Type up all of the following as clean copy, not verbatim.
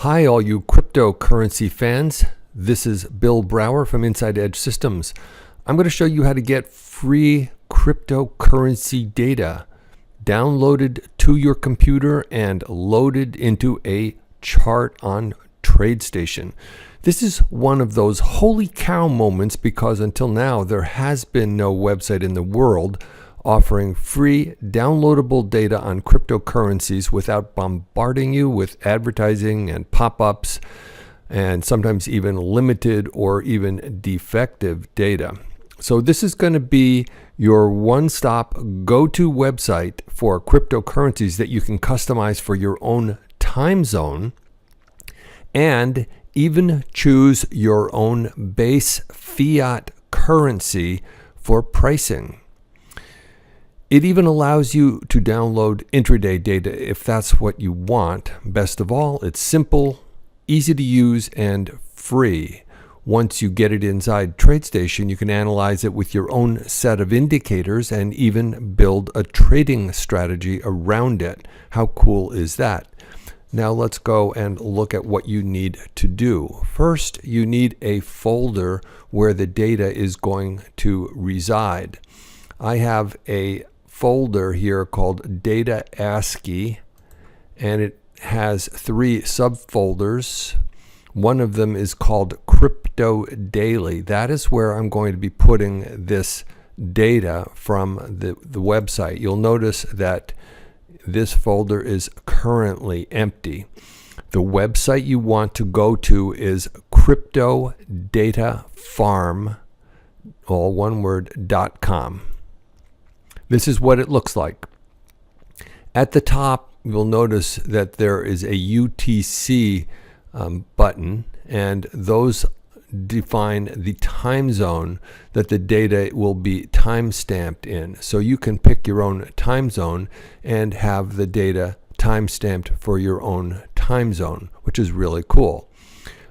Hi, all you cryptocurrency fans. This is Bill Brower from Inside Edge Systems. I'm going to show you how to get free cryptocurrency data downloaded to your computer and loaded into a chart on TradeStation. This is one of those holy cow moments because until now there has been no website in the world offering free downloadable data on cryptocurrencies without bombarding you with advertising and pop-ups and sometimes even limited or even defective data. So this is going to be your one-stop go-to website for cryptocurrencies that you can customize for your own time zone and even choose your own base fiat currency for pricing. It even allows you to download intraday data if that's what you want. Best of all, it's simple, easy to use, and free. Once you get it inside TradeStation, you can analyze it with your own set of indicators and even build a trading strategy around it. How cool is that? Now let's go and look at what you need to do. First, you need a folder where the data is going to reside. I have a folder here called Data ASCII, and it has 3 subfolders. One of them is called Crypto Daily. That is where I'm going to be putting this data from the website. You'll notice that this folder is currently empty. The website you want to go to is cryptodatafarm, all one word, .com. This is what it looks like. At the top, you'll notice that there is a UTC button, and those define the time zone that the data will be time-stamped in. So you can pick your own time zone and have the data time-stamped for your own time zone, which is really cool.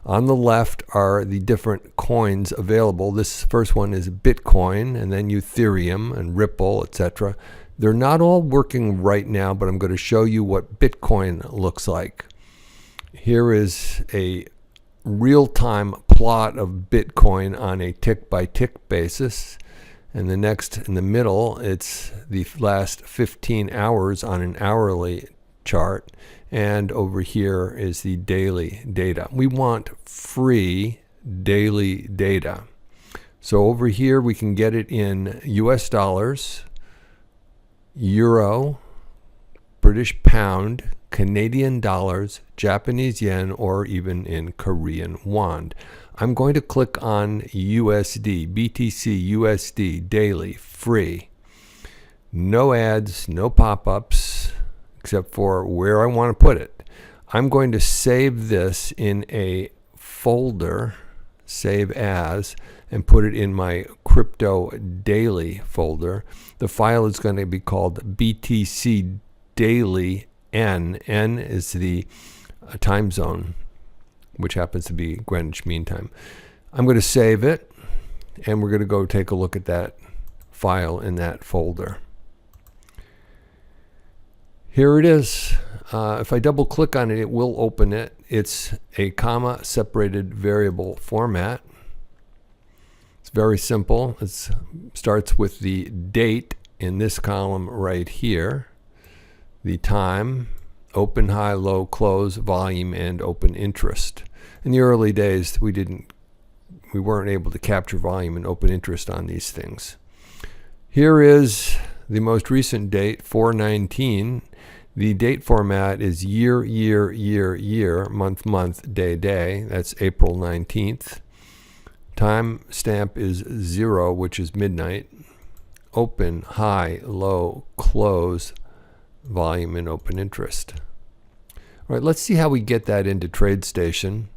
On the left are the different coins available. This first one is Bitcoin, and then Ethereum and Ripple, etc. They're not all working right now, but I'm going to show you what Bitcoin looks like. Here is a real-time plot of Bitcoin on a tick-by-tick basis. And the next in the middle, it's the last 15 hours on an hourly chart. And over here is the daily data. We want free daily data. So over here we can get it in US dollars, euro, British pound, Canadian dollars, Japanese yen, or even in Korean won. I'm going to click on USD, BTC USD daily, free. No ads, no pop-ups, except for where I want to put it. I'm going to save this in a folder, save as, and put it in my Crypto Daily folder. The file is going to be called BTC Daily N. N is the time zone, which happens to be Greenwich Mean Time. I'm going to save it, and we're going to go take a look at that file in that folder. Here it is. If I double click on it, it will open it. It's a comma separated variable format. It's very simple. It starts with the date in this column right here, the time, open, high, low, close, volume, and open interest. In the early days, we weren't able to capture volume and open interest on these things. Here is the most recent date, 4/19. The date format is year, year, year, year, month, month, day, day. That's April 19th. Time stamp is 0, which is midnight. Open, high, low, close, volume, and open interest. All right, let's see how we get that into TradeStation.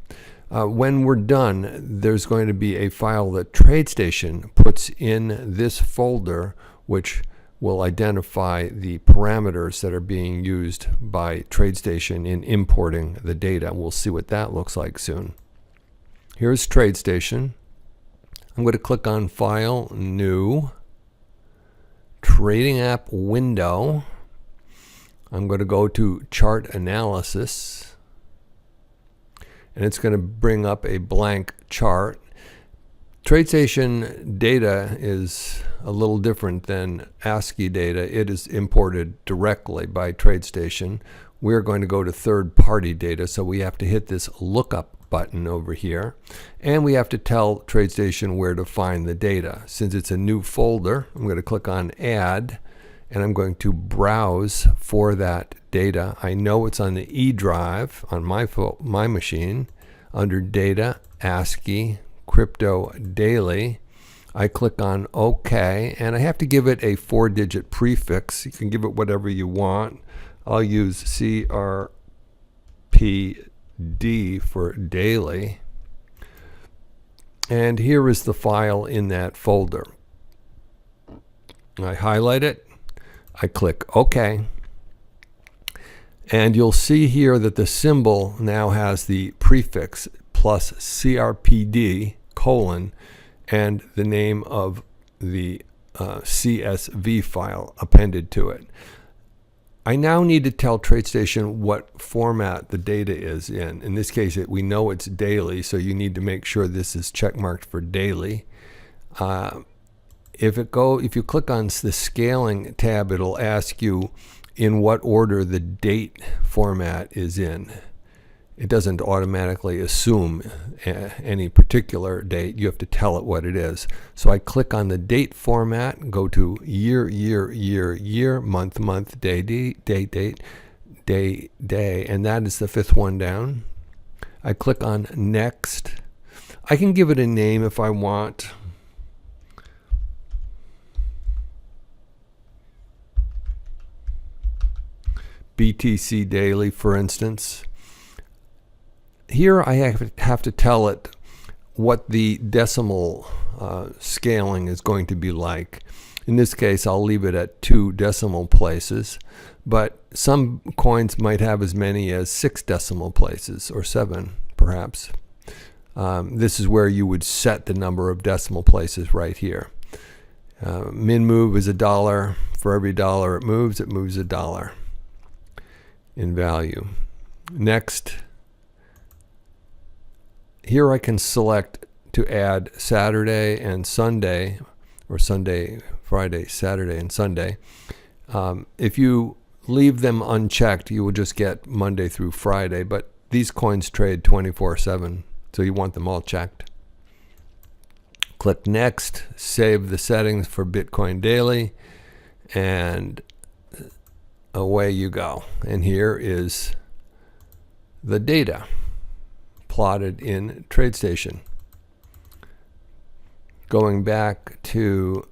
When we're done, there's going to be a file that TradeStation puts in this folder, which will identify the parameters that are being used by TradeStation in importing the data. We'll see what that looks like soon. Here's TradeStation. I'm going to click on File, New, Trading App Window. I'm going to go to Chart Analysis. and it's going to bring up a blank chart. TradeStation data is a little different than ASCII data. It is imported directly by TradeStation. We're going to go to third-party data, so we have to hit this lookup button over here, and we have to tell TradeStation where to find the data. Since it's a new folder, I'm going to click on Add, and I'm going to browse for that data. I know it's on the E drive on my machine under Data, ASCII, Crypto Daily. I click on OK, and I have to give it a 4-digit prefix. You can give it whatever you want. I'll use CRPD for daily. And here is the file in that folder. I highlight it. I click OK. And you'll see here that the symbol now has the prefix plus CRPD : and the name of the CSV file appended to it. I now need to tell TradeStation what format the data is in. In this case, we know it's daily, so you need to make sure this is checkmarked for daily. If you click on the scaling tab, it'll ask you in what order the date format is in. It doesn't automatically assume any particular date. You have to tell it what it is. So I click on the date format, go to year, year, year, year, month, month, day, date, day, day, and that is the 5th one down. I click on Next. I can give it a name if I want. BTC Daily, for instance. Here I have to tell it what the decimal scaling is going to be like. In this case, I'll leave it at 2 decimal places, but some coins might have as many as 6 decimal places, or 7 perhaps. This is where you would set the number of decimal places right here. Min move is $1. For every dollar it moves $1 in value. Next. Here I can select to add Saturday and Sunday, or Sunday, Friday, Saturday, and Sunday. If you leave them unchecked, you will just get Monday through Friday, but these coins trade 24/7, so you want them all checked. Click Next, save the settings for Bitcoin Daily, and away you go. And here is the data plotted in TradeStation. Going back to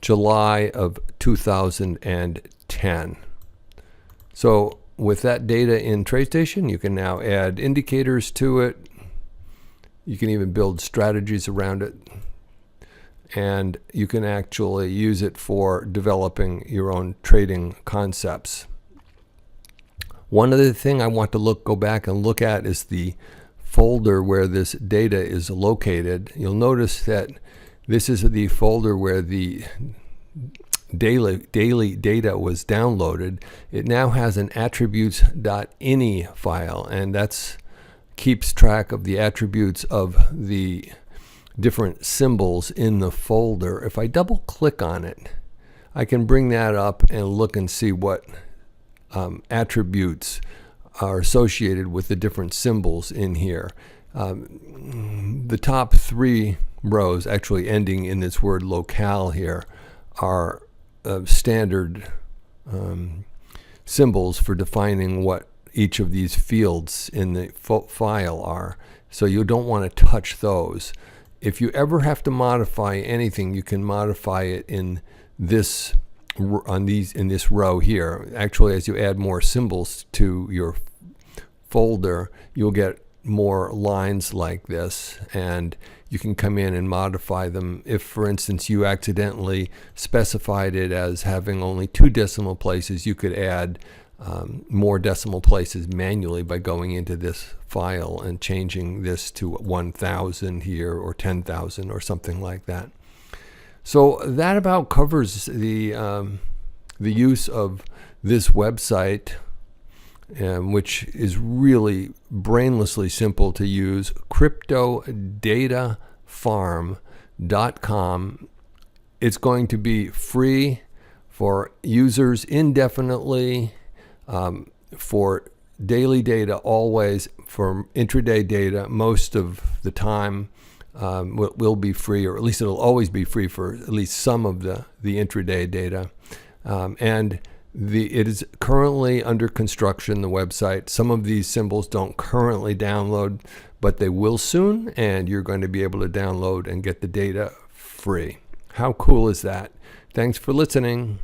July of 2010. So with that data in TradeStation, you can now add indicators to it. You can even build strategies around it. And you can actually use it for developing your own trading concepts. One other thing I want to go back and look at is the folder where this data is located. You'll notice that this is the folder where the daily data was downloaded. It now has an attributes.ini file, and that keeps track of the attributes of the different symbols in the folder. If I double click on it, I can bring that up and look and see what attributes are associated with the different symbols in here. The top 3 rows, actually ending in this word locale here, are standard symbols for defining what each of these fields in the file are. So you don't want to touch those. If you ever have to modify anything, you can modify it in this row here. Actually, as you add more symbols to your folder, you'll get more lines like this, and you can come in and modify them. If, for instance, you accidentally specified it as having only 2 decimal places, you could add more decimal places manually by going into this file and changing this to 1,000 here, or 10,000, or something like that. So that about covers the the use of this website, which is really brainlessly simple to use, cryptodatafarm.com. It's going to be free for users indefinitely, for daily data always, for intraday data most of the time. Will be free, or at least it'll always be free for at least some of the intraday data. And it is currently under construction, the website. Some of these symbols don't currently download, but they will soon, and you're going to be able to download and get the data free. How cool is that? Thanks for listening.